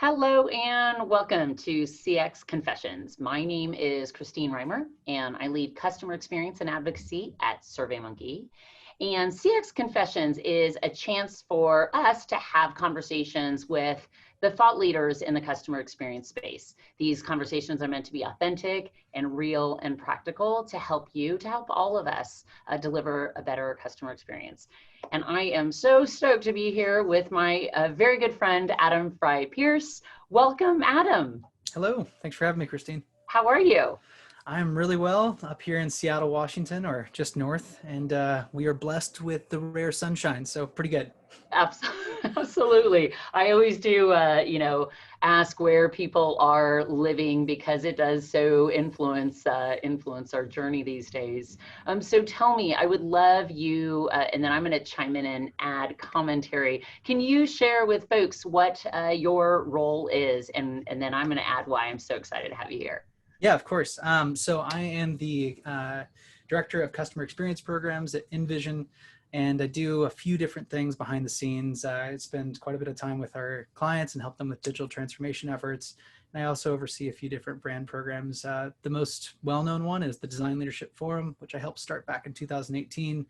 Hello and welcome to CX Confessions. My name is Christine Reimer and I lead customer experience and advocacy at SurveyMonkey. And CX Confessions is a chance for us to have conversations with the thought leaders in the customer experience space. These conversations are meant to be authentic and real and practical to help all of us deliver a better customer experience. And I am so stoked to be here with my very good friend, Adam Fry-Pierce. Welcome, Adam. Hello, thanks for having me, Christine. How are you? I'm really well up here in Seattle, Washington, or just north, and we are blessed with the rare sunshine, so pretty good. Absolutely. I always do, ask where people are living because it does so influence our journey these days. So tell me, I would love you, and then I'm going to chime in and add commentary. Can you share with folks what your role is, and then I'm going to add why I'm so excited to have you here. Yeah, of course. So I am the Director of Customer Experience Programs at InVision, and I do a few different things behind the scenes. I spend quite a bit of time with our clients and help them with digital transformation efforts. And I also oversee a few different brand programs. The most well-known one is the Design Leadership Forum, which I helped start back in 2018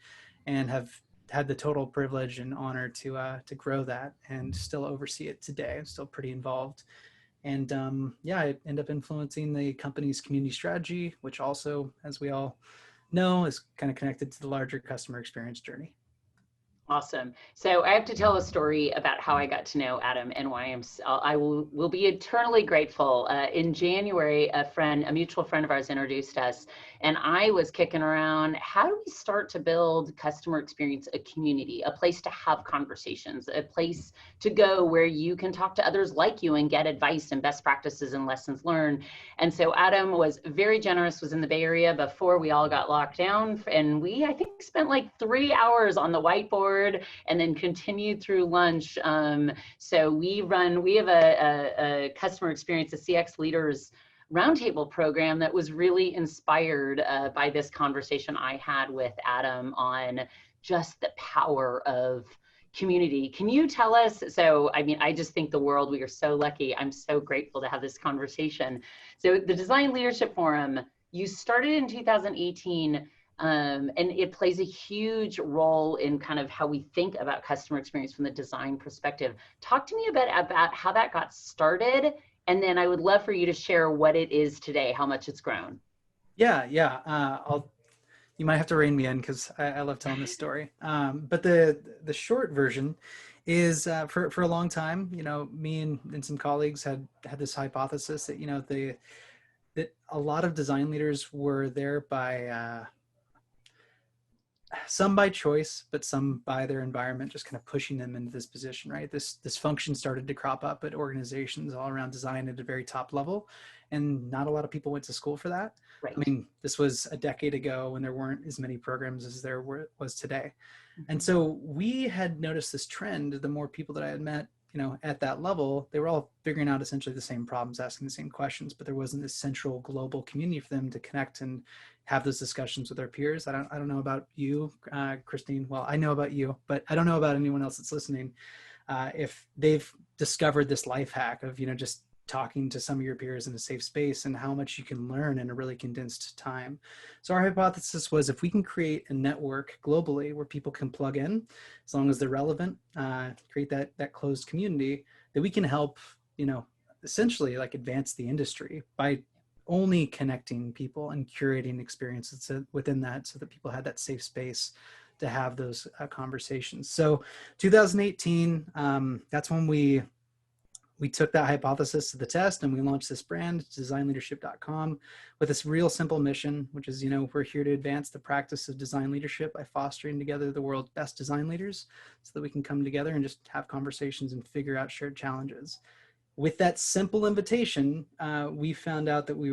and have had the total privilege and honor to grow that and still oversee it today. I'm still pretty involved. And I end up influencing the company's community strategy, which also, as we all know, is kind of connected to the larger customer experience journey. Awesome. So I have to tell a story about how I got to know Adam and why I will be eternally grateful. In January, a mutual friend of ours introduced us, and I was kicking around, how do we start to build customer experience, a community, a place to have conversations, a place to go where you can talk to others like you and get advice and best practices and lessons learned. And so Adam was very generous, was in the Bay Area before we all got locked down. And we, I think, spent like 3 hours on the whiteboard and then continued through lunch. So we have a customer experience, a CX leaders roundtable program that was really inspired by this conversation I had with Adam on just the power of community. Can you tell us, so I mean, I just think the world, we are so lucky. I'm so grateful to have this conversation. So the Design Leadership Forum, you started in 2018, and it plays a huge role in kind of how we think about customer experience from the design perspective. Talk to me about how that got started, and then I would love for you to share what it is today, how much it's grown. Yeah. You might have to rein me in because I love telling this story. But the short version is for a long time, me and some colleagues had this hypothesis that that a lot of design leaders were there by some by choice, but some by their environment, just kind of pushing them into this position, right? This function started to crop up at organizations all around design at a very top level, and not a lot of people went to school for that. Right. I mean, this was a decade ago when there weren't as many programs as there was today. Mm-hmm. And so we had noticed this trend. The more people that I had met, at that level, they were all figuring out essentially the same problems, asking the same questions, but there wasn't this central global community for them to connect and have those discussions with their peers. I don't know about you, Christine. Well, I know about you, but I don't know about anyone else that's listening. If they've discovered this life hack of, just talking to some of your peers in a safe space and how much you can learn in a really condensed time. So our hypothesis was if we can create a network globally where people can plug in, as long as they're relevant, create that closed community, that we can help, essentially like advance the industry by only connecting people and curating experiences within that so that people had that safe space to have those conversations. So 2018, that's when we took that hypothesis to the test and we launched this brand, designleadership.com, with this real simple mission, which is, we're here to advance the practice of design leadership by fostering together the world's best design leaders so that we can come together and just have conversations and figure out shared challenges. With that simple invitation, we found out that we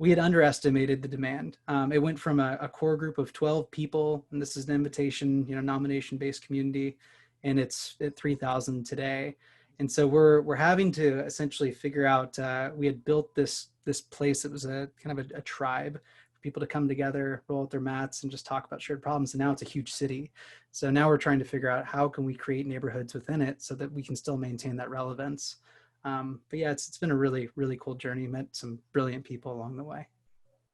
had underestimated the demand. It went from a core group of 12 people, and this is an invitation, nomination-based community, and it's at 3,000 today. And so we're having to essentially figure out, we had built this place that was a kind of a tribe, people to come together, roll out their mats and just talk about shared problems. And now it's a huge city. So now we're trying to figure out how can we create neighborhoods within it so that we can still maintain that relevance. But yeah, it's been a really, really cool journey. Met some brilliant people along the way.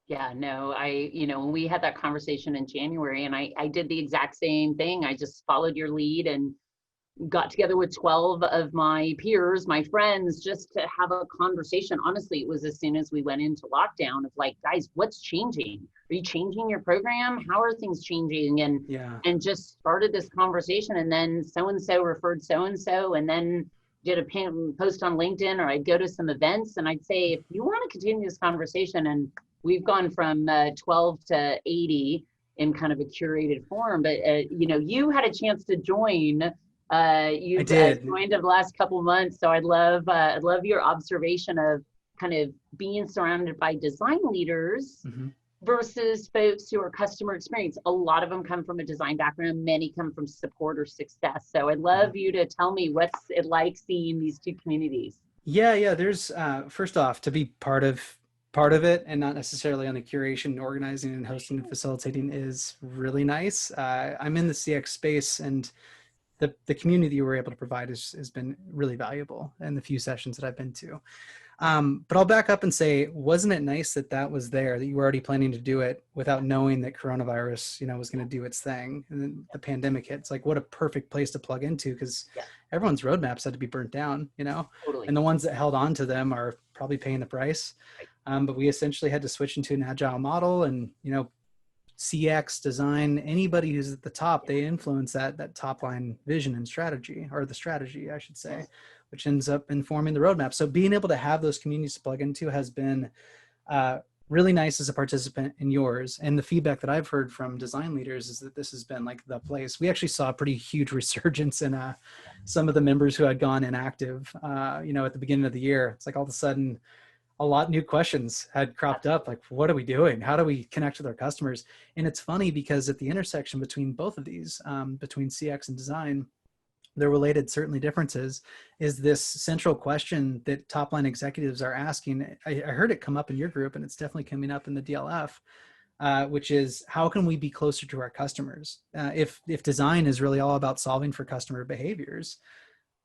Yeah, no, when we had that conversation in January, and I did the exact same thing. I just followed your lead and got together with 12 of my peers, my friends, just to have a conversation. Honestly, it was as soon as we went into lockdown of like, guys, what's changing? Are you changing your program? How are things changing? And just started this conversation. And then so-and-so referred so-and-so, and then did a post on LinkedIn, or I'd go to some events and I'd say, if you want to continue this conversation, and we've gone from 12 to 80 in kind of a curated form, but you had a chance to join. You've joined over the last couple of months, so I'd love your observation of kind of being surrounded by design leaders versus folks who are customer experience. A lot of them come from a design background, many come from support or success. So I'd love you to tell me what's it like seeing these two communities. Yeah. There's first off, to be part of it and not necessarily on the curation, organizing and hosting and facilitating is really nice. I'm in the CX space, and the community you were able to provide has been really valuable in the few sessions that I've been to. But I'll back up and say, wasn't it nice that was there, that you were already planning to do it without knowing that coronavirus, was going to do its thing, and then the pandemic hit? It's like, what a perfect place to plug into, because everyone's roadmaps had to be burnt down, Totally. And the ones that held on to them are probably paying the price. Right. But we essentially had to switch into an agile model, and, CX design, anybody who's at the top, they influence that top line vision and strategy, or the strategy, I should say, which ends up informing the roadmap. So being able to have those communities to plug into has been really nice as a participant in yours. And the feedback that I've heard from design leaders is that this has been like the place. We actually saw a pretty huge resurgence in some of the members who had gone inactive, at the beginning of the year. It's like all of a sudden, a lot new questions had cropped up, like, what are we doing? How do we connect with our customers? And it's funny because at the intersection between both of these, between CX and design, they're related, certainly differences, is this central question that top line executives are asking. I heard it come up in your group, and it's definitely coming up in the DLF, which is, how can we be closer to our customers? If design is really all about solving for customer behaviors,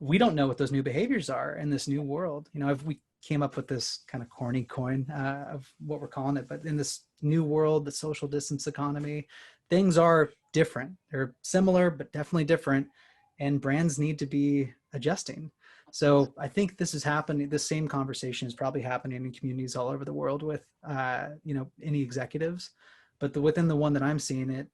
we don't know what those new behaviors are in this new world. If we came up with this kind of corny coin of what we're calling it, but in this new world, the social distance economy, things are different. They're similar, but definitely different, and brands need to be adjusting. So I think this is happening. This same conversation is probably happening in communities all over the world with, any executives. But within the one that I'm seeing it,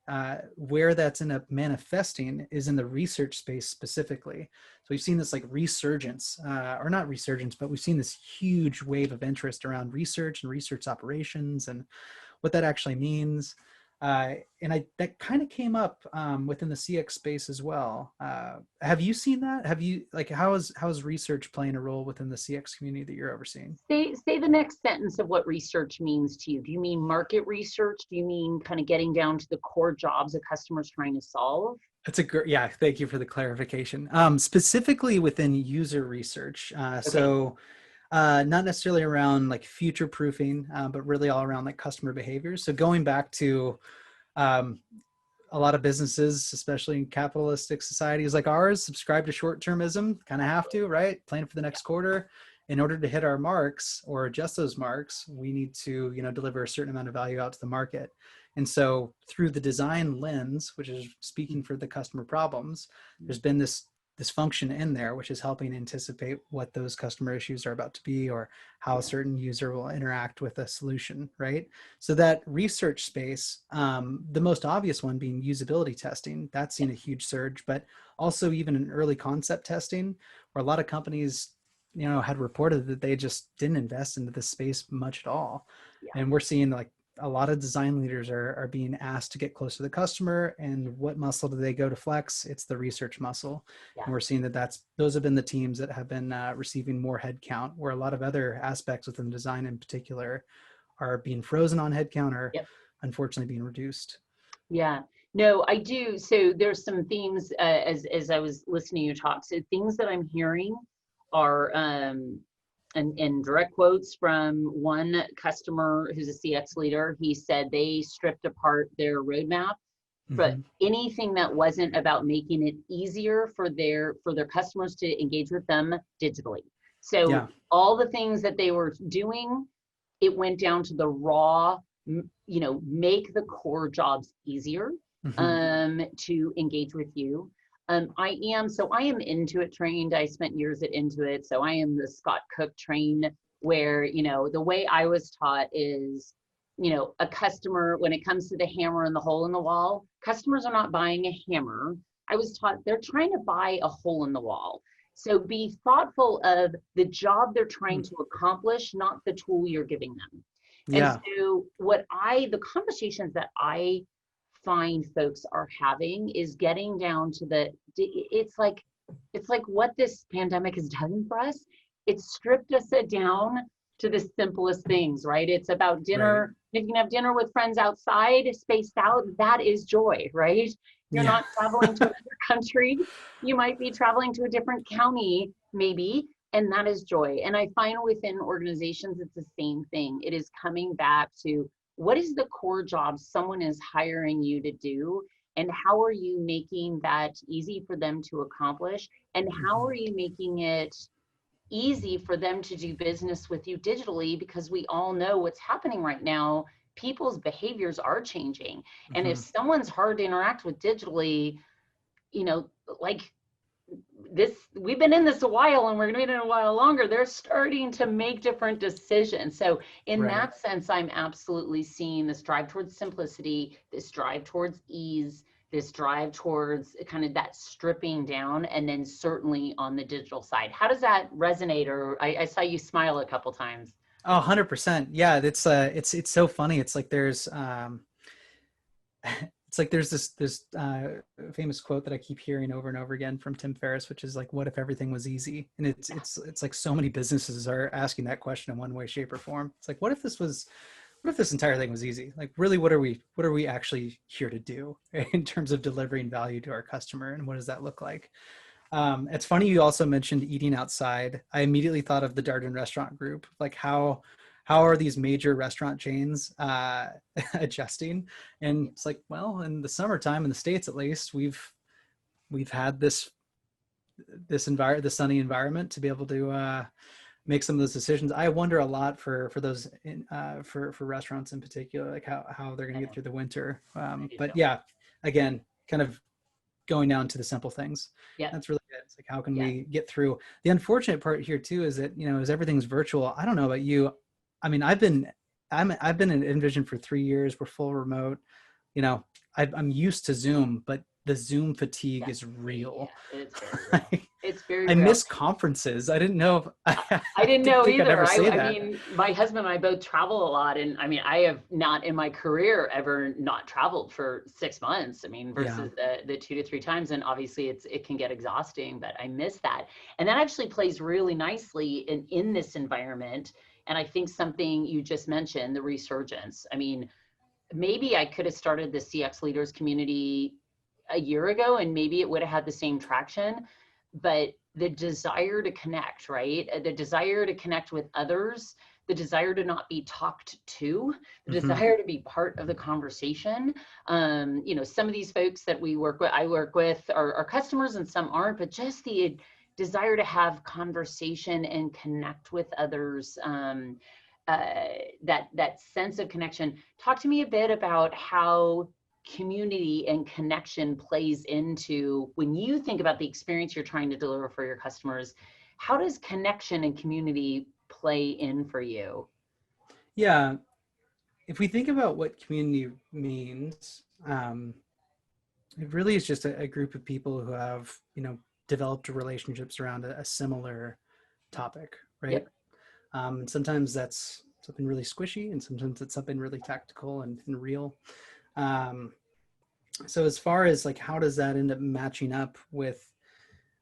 where that's manifesting is in the research space specifically. So we've seen this like resurgence, or not resurgence, but we've seen this huge wave of interest around research and research operations and what that actually means. And that kind of came up within the CX space as well. Have you seen that? How is research playing a role within the CX community that you're overseeing? Say the next sentence of what research means to you. Do you mean market research? Do you mean kind of getting down to the core jobs a customer's trying to solve? That's a great, yeah, thank you for the clarification. Specifically within user research. So not necessarily around like future proofing, but really all around like customer behaviors. So going back to a lot of businesses, especially in capitalistic societies like ours, subscribe to short-termism, kind of have to, right? Plan for the next quarter. In order to hit our marks or adjust those marks, we need to, deliver a certain amount of value out to the market. And so through the design lens, which is speaking for the customer problems, there's been this function in there, which is helping anticipate what those customer issues are about to be, or how a certain user will interact with a solution, right? So that research space, the most obvious one being usability testing, that's seen a huge surge, but also even in early concept testing, where a lot of companies, had reported that they just didn't invest into this space much at all. Yeah. And we're seeing like a lot of design leaders are being asked to get close to the customer, and what muscle do they go to flex? It's the research muscle. Yeah. And we're seeing those have been the teams that have been receiving more headcount, where a lot of other aspects within design in particular are being frozen on headcount, or unfortunately being reduced. Yeah, no, I do. So there's some themes as I was listening to you talk. So things that I'm hearing are in direct quotes from one customer who's a CX leader, he said they stripped apart their roadmap, but anything that wasn't about making it easier for their customers to engage with them digitally. So all the things that they were doing, it went down to the raw, make the core jobs easier to engage with you. I am Intuit trained. I spent years at Intuit. So I am the Scott Cook trained, where, the way I was taught is, a customer, when it comes to the hammer and the hole in the wall, customers are not buying a hammer. I was taught they're trying to buy a hole in the wall. So be thoughtful of the job they're trying to accomplish, not the tool you're giving them. And so the conversations that I find folks are having is getting down to it's like what this pandemic has done for us. It's stripped us down to the simplest things, right? It's about dinner. If you can have dinner with friends outside, spaced out, that is joy, right? You're not traveling to another country. You might be traveling to a different county, maybe, and that is joy. And I find within organizations, it's the same thing. It is coming back to, what is the core job someone is hiring you to do? And how are you making that easy for them to accomplish? And how are you making it easy for them to do business with you digitally? Because we all know what's happening right now. People's behaviors are changing. And if someone's hard to interact with digitally, like this, we've been in this a while and we're going to be in it a while longer, they're starting to make different decisions. So in that sense, I'm absolutely seeing this drive towards simplicity, this drive towards ease, this drive towards kind of that stripping down, and then certainly on the digital side. How does that resonate? Or I saw you smile a couple times. Oh, 100%. Yeah, it's so funny. It's like there's this famous quote that I keep hearing over and over again from Tim Ferriss, which is like, what if everything was easy? And it's like so many businesses are asking that question in one way, shape, or form. It's like, what if this entire thing was easy? Like, really, what are we actually here to do in terms of delivering value to our customer, and what does that look like? It's funny you also mentioned eating outside. I immediately thought of the Darden Restaurant Group, like how are these major restaurant chains adjusting? And it's like, well, in the summertime in the States, at least, we've had this sunny environment to be able to make some of those decisions. I wonder a lot for those for restaurants in particular, like how they're going to get through the winter. But yeah, again, kind of going down to the simple things. That's really good. It's like, how can we get through? The unfortunate part here too is that, as everything's virtual, I don't know about you. I mean, I've been in InVision for 3 years. We're full remote. I'm used to Zoom, but the Zoom fatigue is real. Yeah, it's very real. It's very real. I miss conferences. I didn't know. I didn't know either. I mean, my husband and I both travel a lot, and I mean, I have not in my career ever not traveled for 6 months. I mean, versus the 2 to 3 times, and obviously it can get exhausting. But I miss that, and that actually plays really nicely in this environment. And I think something you just mentioned, the resurgence. I mean, maybe I could have started the CX leaders community a year ago, and maybe it would have had the same traction, but the desire to connect, right? The desire to connect with others, the desire to not be talked to, the desire to be part of the conversation. Some of these folks that I work with are customers and some aren't, but just the desire to have conversation and connect with others, that sense of connection. Talk to me a bit about how community and connection plays into, when you think about the experience you're trying to deliver for your customers, how does connection and community play in for you? Yeah, if we think about what community means, it really is just a group of people who have, developed relationships around a similar topic, right? And sometimes that's something really squishy, and sometimes it's something really tactical and real. So as far as like, how does that end up matching up with,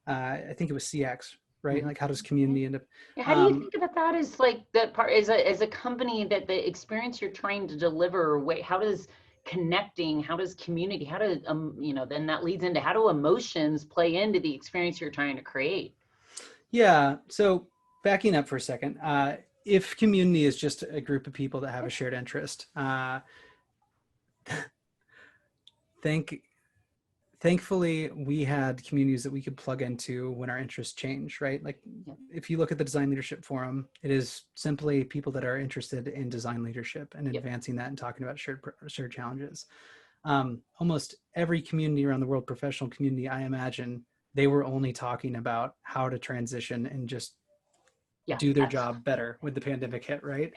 I think it was CX, right? Like, how does community end up? How do you think about that as like the part, as a company, that the experience you're trying to deliver, how does connecting, how does community, how does, then that leads into, how do emotions play into the experience you're trying to create? Yeah. So backing up for a second, if community is just a group of people that have a shared interest, thankfully we had communities that we could plug into when our interests change, right? Like if you look at the Design Leadership Forum, it is simply people that are interested in design leadership and advancing that and talking about shared challenges. Almost every community around the world, professional community, I imagine, they were only talking about how to transition and just do their job better when the pandemic hit, right?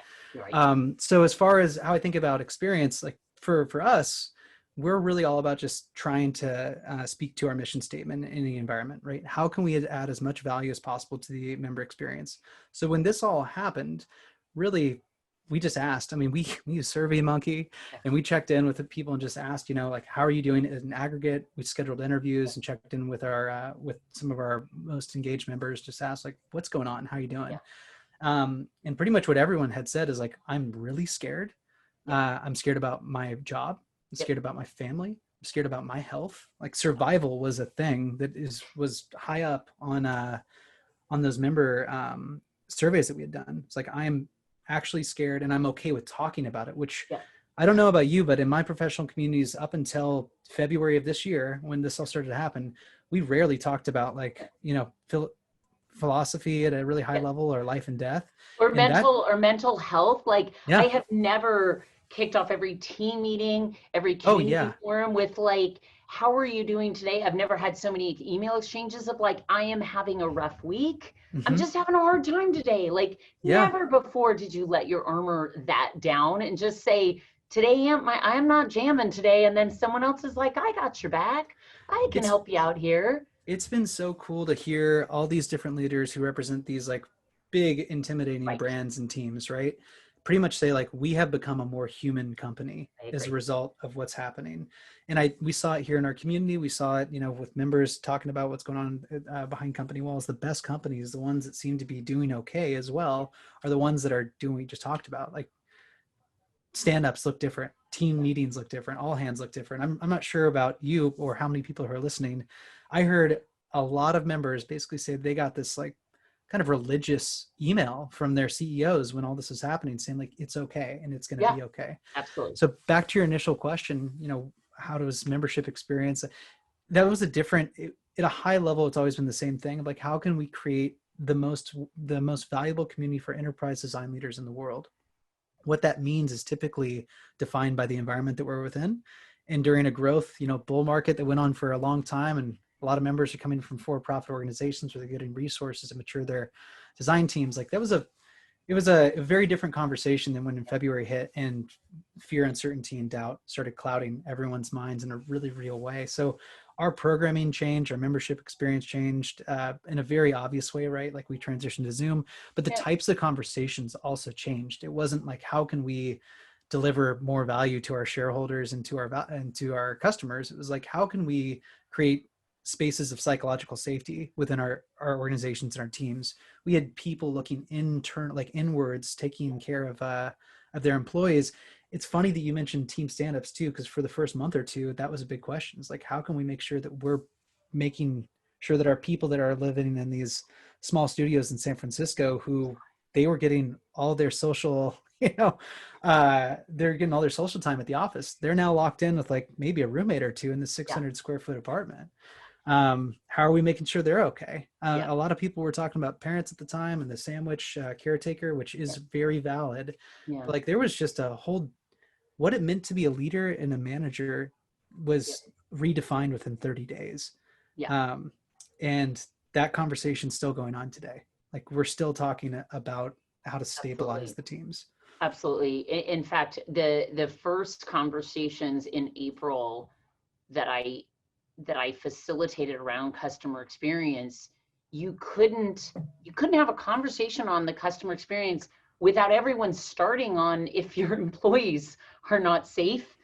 So as far as how I think about experience, like for us, we're really all about just trying to speak to our mission statement in the environment, right? How can we add as much value as possible to the member experience? So when this all happened, really, we just asked. I mean, we use SurveyMonkey, and we checked in with the people and just asked, you know, like, how are you doing as an aggregate? We scheduled interviews and checked in with our with some of our most engaged members. Just asked, like, what's going on? How are you doing? And pretty much what everyone had said is like, I'm really scared. I'm scared about my job. I'm scared about my family. I'm scared about my health. Like survival was a thing that was high up on those member surveys that we had done. It's like, I'm actually scared and I'm okay with talking about it, which I don't know about you, but in my professional communities up until February of this year, when this all started to happen, we rarely talked about, like, you know, philosophy at a really high level, or life and death, or mental health. Like I have never kicked off every team meeting, every community forum with like, how are you doing today? I've never had so many email exchanges of like, I am having a rough week. I'm just having a hard time today. Like never before did you let your armor that down and just say, today I am not jamming today. And then someone else is like, I got your back. I can help you out here. It's been so cool to hear all these different leaders who represent these like big, intimidating brands and teams, right? Pretty much say like, we have become a more human company as a result of what's happening. And we saw it here in our community. We saw it, you know, with members talking about what's going on behind company walls. The best companies, the ones that seem to be doing okay as well, are the ones that are doing what we just talked about. Like stand-ups look different, team meetings look different, all hands look different. I'm not sure about you or how many people who are listening. I heard a lot of members basically say they got this like kind of religious email from their CEOs when all this is happening, saying like, it's okay and it's going to be okay. Absolutely. So back to your initial question, you know, how does membership experience? That was at a high level, it's always been the same thing of like, how can we create the most valuable community for enterprise design leaders in the world? What that means is typically defined by the environment that we're within. And during a growth, you know, bull market that went on for a long time, and a lot of members are coming from for-profit organizations where they're getting resources to mature their design teams. Like it was a very different conversation than when in February hit and fear, uncertainty, and doubt started clouding everyone's minds in a really real way. So our programming changed, our membership experience changed in a very obvious way, right? Like we transitioned to Zoom, but the types of conversations also changed. It wasn't like, how can we deliver more value to our shareholders and to our customers? It was like, how can we create spaces of psychological safety within our organizations and our teams? We had people looking inwards, taking care of their employees. It's funny that you mentioned team stand-ups too, because for the first month or two, that was a big question. It's like, how can we make sure that we're making sure that our people that are living in these small studios in San Francisco, who they were getting all their social, you know, they're getting all their social time at the office. They're now locked in with like maybe a roommate or two in the 600 square foot apartment. How are we making sure they're okay? A lot of people were talking about parents at the time and the sandwich caretaker, which is very valid. But like there was just a whole, what it meant to be a leader and a manager was redefined within 30 days. And that conversation's still going on today. Like we're still talking about how to stabilize the teams. Absolutely. In fact, the first conversations in April that I facilitated around customer experience, you couldn't have a conversation on the customer experience without everyone starting on if your employees are not safe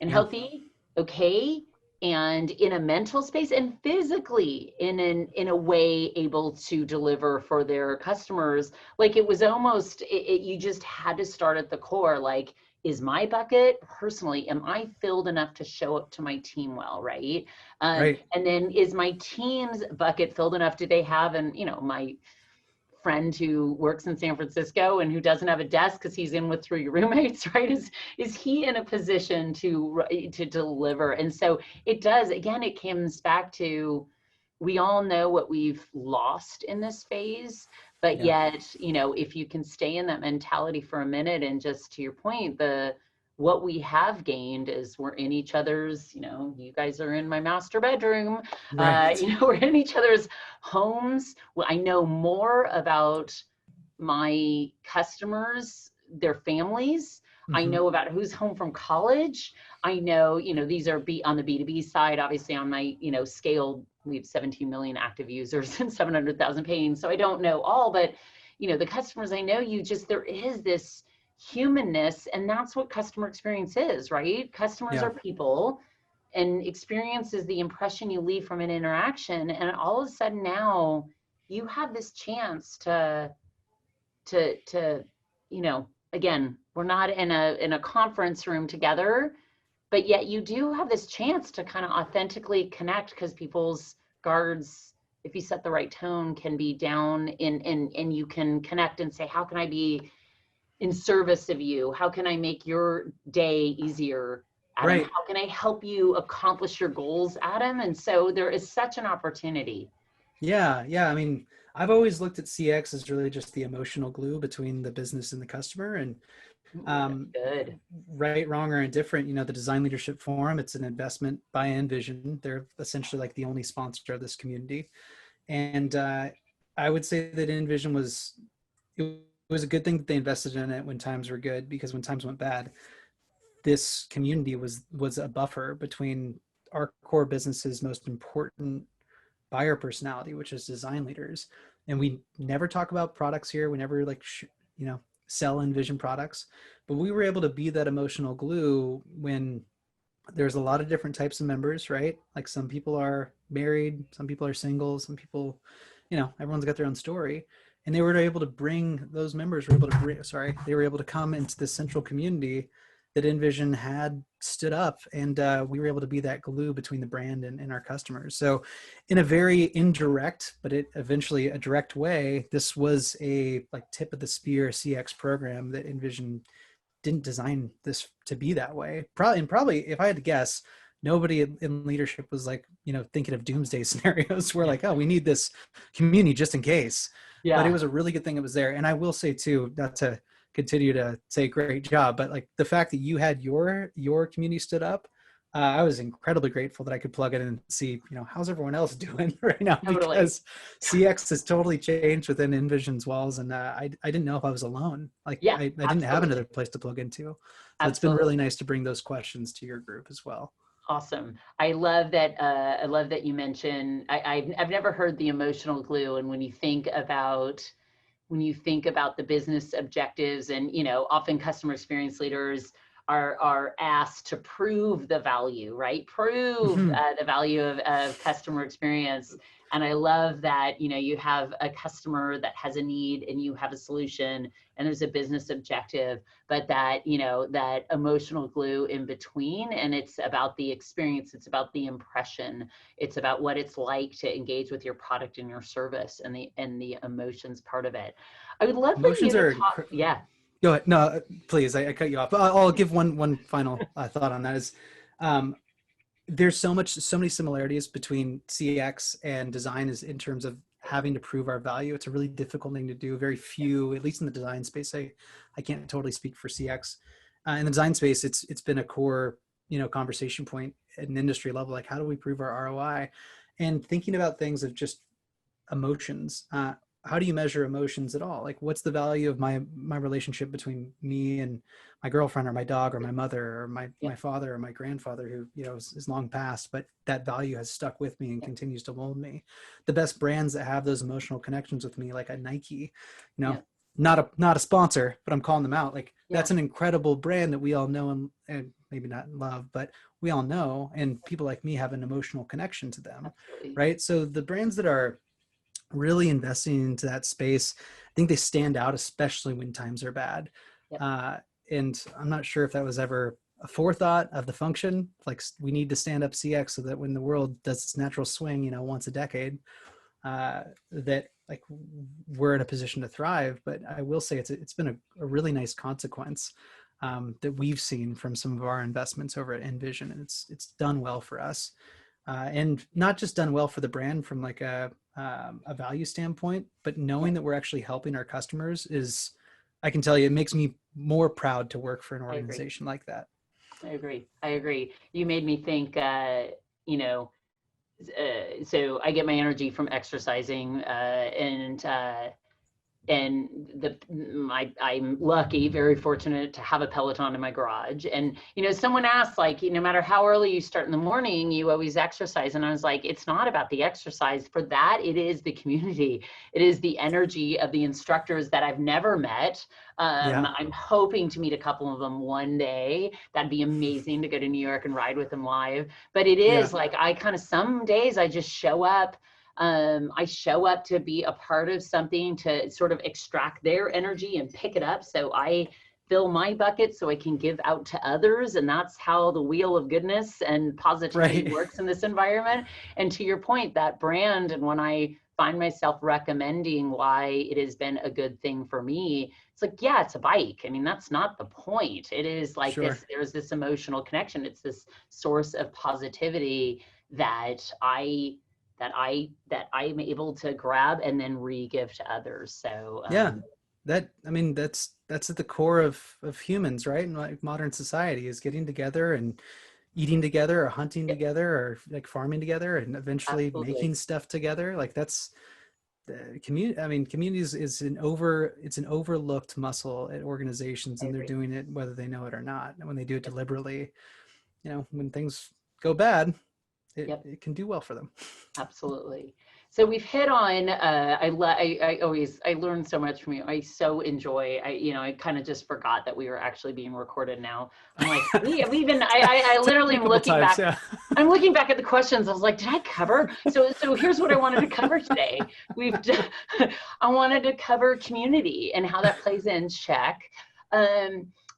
and healthy, okay, and in a mental space and physically in a way able to deliver for their customers. Like it was almost, you just had to start at the core. Like, is my bucket personally, am I filled enough to show up to my team well, right? And then is my team's bucket filled enough? Do they have, and you know, my friend who works in San Francisco and who doesn't have a desk because he's in with 3 roommates, right? Is he in a position to deliver? And so it does, again, it comes back to, we all know what we've lost in this phase, but yet, you know, if you can stay in that mentality for a minute, and just to your point, what we have gained is we're in each other's, you know, you guys are in my master bedroom, Right. you know, we're in each other's homes. Well, I know more about my customers, their families. I know about who's home from college. I know, you know, these are on the B2B side, obviously on my, you know, scale, we have 17 million active users and 700,000 paying. So I don't know all, but, you know, the customers I know, there is this humanness, and that's what customer experience is, right? Customers are people, and experience is the impression you leave from an interaction. And all of a sudden now you have this chance to, you know, again, we're not in a conference room together, but yet you do have this chance to kind of authentically connect, because people's guards, if you set the right tone, can be down and you can connect and say, how can I be in service of you? How can I make your day easier, Adam? Right. How can I help you accomplish your goals, Adam? And so there is such an opportunity. Yeah. I mean, I've always looked at CX as really just the emotional glue between the business and the customer. And Good. right, wrong, or indifferent, you know, the Design Leadership Forum, it's an investment by InVision. They're essentially like the only sponsor of this community. And I would say that InVision it was a good thing that they invested in it when times were good, because when times went bad, this community was a buffer between our core business's most important buyer personality, which is design leaders. And we never talk about products here. We never you know, sell InVision products, but we were able to be that emotional glue when there's a lot of different types of members, right? Like some people are married, some people are single, some people, you know, everyone's got their own story. And they were able to bring those members they were able to come into this central community that InVision had stood up, and we were able to be that glue between the brand and our customers. So in a very indirect, but eventually a direct way, this was a like tip of the spear CX program that InVision didn't design this to be that way. Probably, if I had to guess, nobody in leadership was like, you know, thinking of doomsday scenarios where like, oh, we need this community just in case. But it was a really good thing it was there. And I will say too, not to continue to say great job, but like the fact that you had your community stood up, I was incredibly grateful that I could plug in and see, you know, how's everyone else doing right now, Totally. because CX has totally changed within InVision's walls. And I didn't know if I was alone. Like I didn't have another place to plug into. So it's been really nice to bring those questions to your group as well. Awesome. I love that. I love that you mentioned, I've never heard the emotional glue. And when you think about the business objectives, and, you know, often customer experience leaders are asked to prove the value, right? Prove the value of customer experience. And I love that, you know, you have a customer that has a need and you have a solution and there's a business objective, but that, you know, that emotional glue in between, and it's about the experience, it's about the impression, it's about what it's like to engage with your product and your service, and the emotions part of it. I would love for you to talk. Yeah. Go ahead. No, please. I cut you off. I'll give one final thought on that. Is there's so many similarities between CX and design, is in terms of having to prove our value. It's a really difficult thing to do. Very few, at least in the design space. I can't totally speak for CX. In the design space, it's been a core, you know, conversation point at an industry level. Like, how do we prove our ROI? And thinking about things of just emotions. How do you measure emotions at all? Like, what's the value of my relationship between me and my girlfriend, or my dog, or my mother, or my father, or my grandfather, who, you know, is long past, but that value has stuck with me and continues to mold me. The best brands that have those emotional connections with me, like a Nike, you know, not a sponsor, but I'm calling them out. Like, that's an incredible brand that we all know and maybe not love, but we all know, and people like me have an emotional connection to them. Absolutely. Right? So the brands that are really investing into that space, I think they stand out, especially when times are bad. And I'm not sure if that was ever a forethought of the function. Like, we need to stand up CX so that when the world does its natural swing, you know, once a decade, that like we're in a position to thrive. But I will say it's been a really nice consequence that we've seen from some of our investments over at InVision, and it's done well for us, and not just done well for the brand from like a value standpoint, but knowing that we're actually helping our customers is, I can tell you, it makes me more proud to work for an organization like that. I agree. You made me think, you know, so I get my energy from exercising, and I'm lucky, very fortunate to have a Peloton in my garage. And, you know, someone asked, like, no matter how early you start in the morning, you always exercise. And I was like, it's not about the exercise. For that, it is the community. It is the energy of the instructors that I've never met. I'm hoping to meet a couple of them one day. That'd be amazing to go to New York and ride with them live. But it is like, I kind of, some days I just show up. I show up to be a part of something, to sort of extract their energy and pick it up. So I fill my bucket so I can give out to others. And that's how the wheel of goodness and positivity works in this environment. And to your point, that brand, and when I find myself recommending why it has been a good thing for me, it's like, yeah, it's a bike. I mean, that's not the point. It is like this, there's this emotional connection. It's this source of positivity that I'm able to grab and then re-give to others. So that's at the core of humans, right? And like modern society is getting together and eating together, or hunting together, or like farming together, and eventually making stuff together. Like that's the community. I mean, communities is an overlooked muscle at organizations, and they're doing it whether they know it or not. And when they do it deliberately, you know, when things go bad, it can do well for them. Absolutely. So we've hit on, I learn so much from you. I so enjoy, I kind of just forgot that we were actually being recorded now. I'm like, I literally am looking back. Yeah. I'm looking back at the questions. I was like, did I cover? So here's what I wanted to cover today. I wanted to cover community and how that plays in. Check.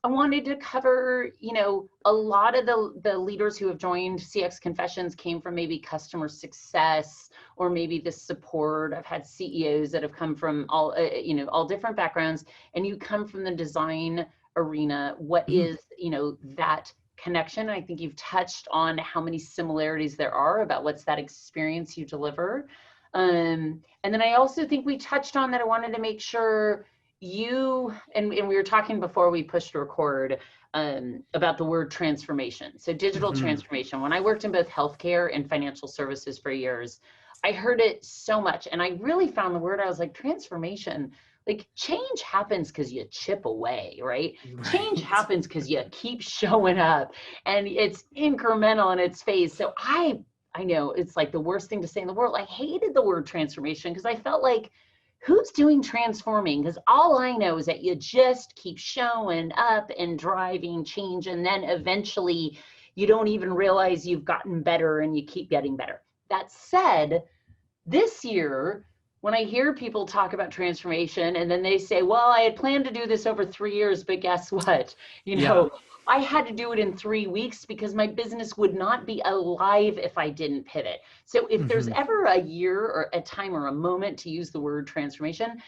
I wanted to cover, you know, a lot of the leaders who have joined CX Confessions came from maybe customer success, or maybe the support. I've had CEOs that have come from all different backgrounds, and you come from the design arena. What is, you know, that connection? I think you've touched on how many similarities there are about what's that experience you deliver. And then I also think we touched on that. I wanted to make sure you, and we were talking before we pushed record about the word transformation. So digital transformation. When I worked in both healthcare and financial services for years, I heard it so much. And I really found the word, I was like, transformation, like change happens because you chip away, right? Change happens because you keep showing up, and it's incremental in its phase. So I know it's like the worst thing to say in the world. I hated the word transformation because I felt like, who's doing transforming? Because all I know is that you just keep showing up and driving change, and then eventually you don't even realize you've gotten better, and you keep getting better. That said, this year, when I hear people talk about transformation and then they say, well, I had planned to do this over 3 years, but guess what? You know, I had to do it in 3 weeks because my business would not be alive if I didn't pivot. So if there's ever a year or a time or a moment to use the word transformation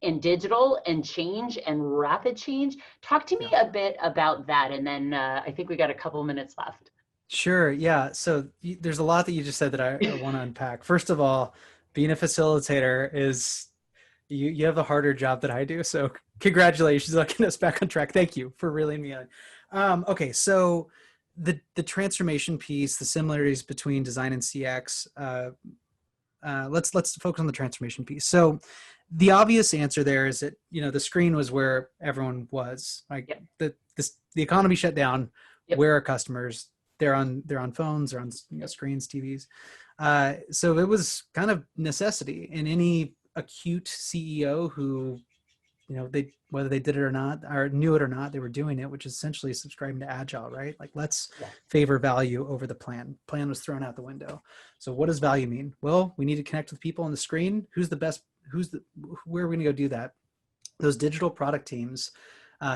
in digital and change and rapid change, talk to me a bit about that. And then I think we got a couple minutes left. Sure. Yeah. So there's a lot that you just said that I want to unpack. First of all, being a facilitator is, you have a harder job than I do. So congratulations on getting us back on track. Thank you for reeling me in. Okay. So the transformation piece, the similarities between design and CX, let's focus on the transformation piece. So the obvious answer there is that, you know, the screen was where everyone was. Like the economy shut down. Where are customers? They're on phones, they're on, you know, screens, TVs. So it was kind of necessity. And any acute CEO who, you know, whether they did it or not, or knew it or not, they were doing it, which is essentially subscribing to agile, right? Like, let's favor value over the plan. Plan was thrown out the window. So what does value mean? Well, we need to connect with people on the screen. Where are we gonna go do that? Those digital product teams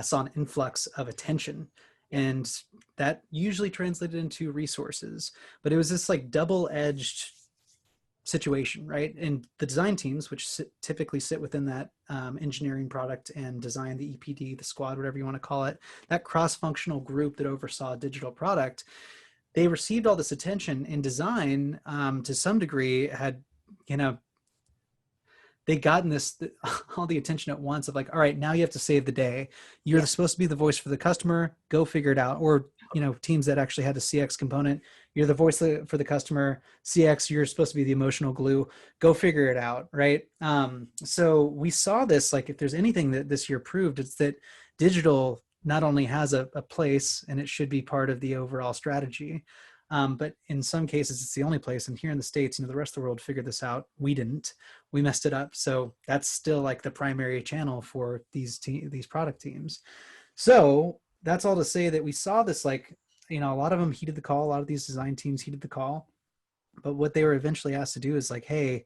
saw an influx of attention, and that usually translated into resources. But it was this like double-edged situation, right? And the design teams, which typically sit within that engineering, product, and design, the EPD, the squad, whatever you want to call it, that cross-functional group that oversaw digital product, they received all this attention in design. To some degree, had, you know, they'd gotten this all the attention at once of like, all right, now you have to save the day. You're supposed to be the voice for the customer. Go figure it out. Or, you know, teams that actually had a CX component, you're the voice for the customer. CX, you're supposed to be the emotional glue. Go figure it out, right? So we saw this, like, if there's anything that this year proved, it's that digital not only has a place, and it should be part of the overall strategy, but in some cases it's the only place. And here in the States, you know, the rest of the world figured this out. We didn't. We messed it up. So that's still like the primary channel for these product teams. So that's all to say that we saw this, like, you know, a lot of them heeded the call. A lot of these design teams heeded the call. But what they were eventually asked to do is like, hey,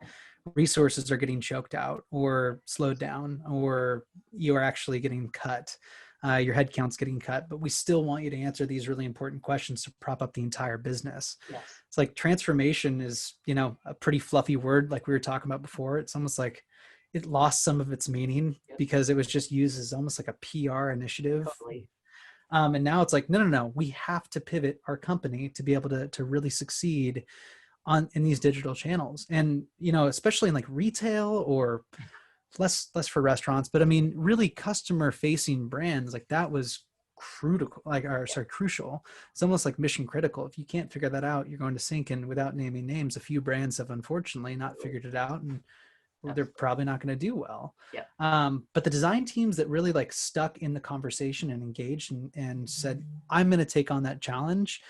resources are getting choked out or slowed down, or you are actually getting cut. Your headcount's getting cut, but we still want you to answer these really important questions to prop up the entire business. Yes. It's like transformation is, you know, a pretty fluffy word, like we were talking about before. It's almost like it lost some of its meaning because it was just used as almost like a PR initiative. Totally. And now it's like, no, we have to pivot our company to be able to really succeed in these digital channels. And, you know, especially in like retail, or less for restaurants, but I mean, really customer facing brands, like that was crucial, crucial. It's almost like mission critical. If you can't figure that out, you're going to sink. And without naming names, a few brands have unfortunately not figured it out, and they're probably not going to do well. But the design teams that really like stuck in the conversation and engaged and said, I'm going to take on that challenge.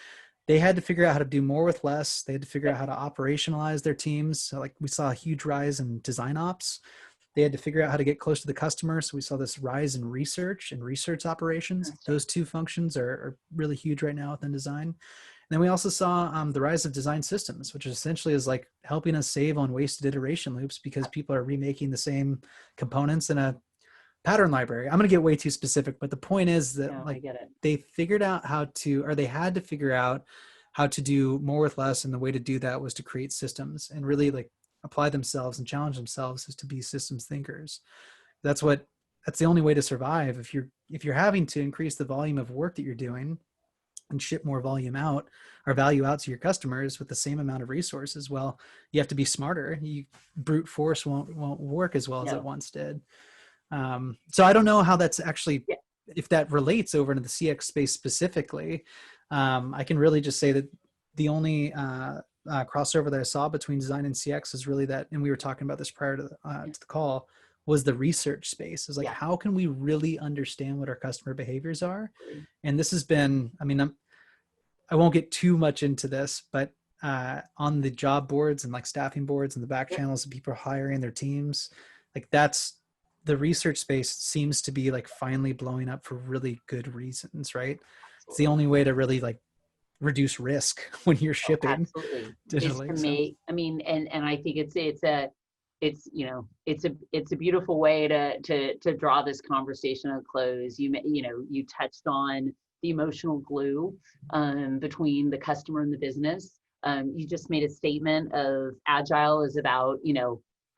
They had to figure out how to do more with less. They had to figure out how to operationalize their teams. So like we saw a huge rise in design ops. They had to figure out how to get close to the customer. So we saw this rise in research and research operations. Those two functions are really huge right now within design. And then we also saw the rise of design systems, which essentially is like helping us save on wasted iteration loops because people are remaking the same components in a pattern library. I'm going to get way too specific, but the point is that they figured out they had to figure out how to do more with less. And the way to do that was to create systems and really like apply themselves and challenge themselves is to be systems thinkers. That's the only way to survive. If you're having to increase the volume of work that you're doing and ship more volume out or value out to your customers with the same amount of resources, well, you have to be smarter. Brute force won't work as well as it once did. So I don't know how that's actually, if that relates over into the CX space specifically. I can really just say that the only crossover that I saw between design and CX is really that, and we were talking about this prior to the call, was the research space. Is like, how can we really understand what our customer behaviors are? And this has been, I mean, I won't get too much into this, but on the job boards and like staffing boards and the back channels that people are hiring their teams, like that's the research space seems to be like finally blowing up for really good reasons, right? It's the only way to really like reduce risk when you're shipping digitally. Is to make, I mean, and I think it's a beautiful way to draw this conversation to a close. You touched on the emotional glue between the customer and the business. You just made a statement of agile is about,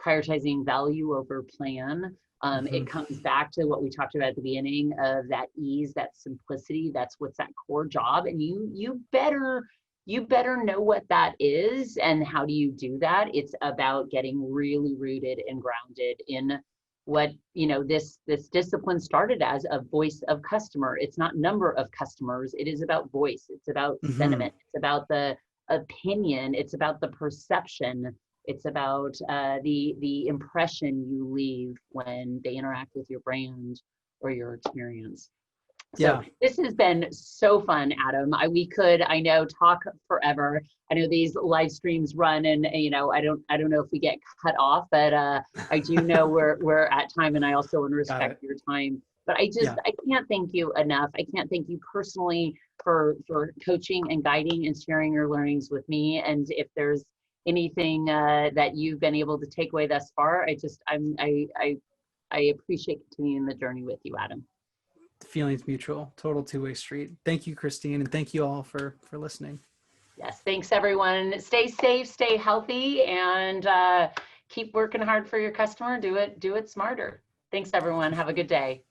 prioritizing value over plan. It comes back to what we talked about at the beginning of that ease, that simplicity. That's what's that core job. And you better know what that is. And how do you do that? It's about getting really rooted and grounded in what, this discipline started as a voice of customer. It's not number of customers. It is about voice. It's about sentiment. It's about the opinion. It's about the perception. It's about the impression you leave when they interact with your brand or your experience. So this has been so fun, Adam. We could, I know, talk forever. I know these live streams run, and I don't know if we get cut off, but I do know we're at time, and I also want to respect your time. But I can't thank you enough. I can't thank you personally for coaching and guiding and sharing your learnings with me. And if there's anything that you've been able to take away thus far, I appreciate continuing the journey with you, Adam. The feeling's mutual, total two-way street. Thank you, Christine, and thank you all for listening. Yes, thanks everyone. Stay safe, stay healthy, and keep working hard for your customer. Do it smarter. Thanks everyone. Have a good day.